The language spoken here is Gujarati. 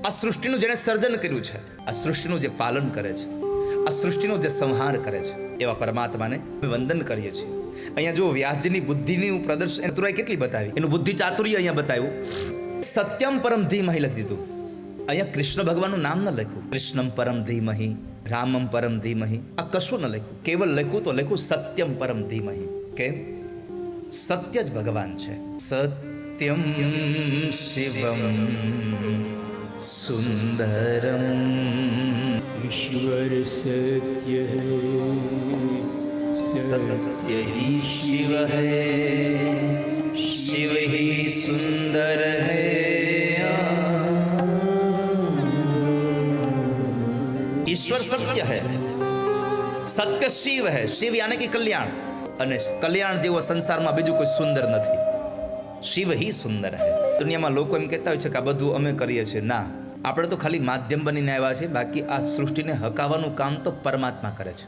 આ સૃષ્ટિનું જેને સર્જન કર્યું છે, આ સૃષ્ટિનું જે પાલન કરે છે, આ સૃષ્ટિનો જે સંહાર કરે છે, એવા પરમાત્માને વંદન કરીએ છીએ. અહીંયા જો વ્યાસજીની બુદ્ધિની પ્રદર્શન ચતુરાઈ કેટલી બતાવી, એનું બુદ્ધિ ચાતુર્ય અહીંયા બતાવ્યું. સત્યમ પરમ ધીમહિ લખી દીધું. અહીંયા કૃષ્ણ ભગવાનનું નામ ન લખ્યું, કૃષ્ણમ પરમ ધીમહિ, રામમ પરમ ધીમહિ, આ કશું ન લખ્યું. કેવલ લખ્યું તો લખ્યું સત્યમ પરમ ધીમહિ. કેમ? સત્ય જ ભગવાન છે. સત્યમ શિવમ સુંદરમ. ईश्वर सत्य है, सत्य ही शिव है, शिव ही सुंदर है. ईश्वर सत्य है, सत्य शिव है, शिव यानी कि कल्याण, અને કલ્યાણ જેવો સંસારમાં બીજું કોઈ સુંદર નથી. શિવ ही સુંદર है. દુનિયામાં લોકો એમ કહેતા હોય છે કે આ બધું અમે કરીએ છીએ. ના, આપણે તો ખાલી માધ્યમ બનીને આવ્યા છે, બાકી આ સૃષ્ટિને હકાવવાનું કામ તો પરમાત્મા કરે છે.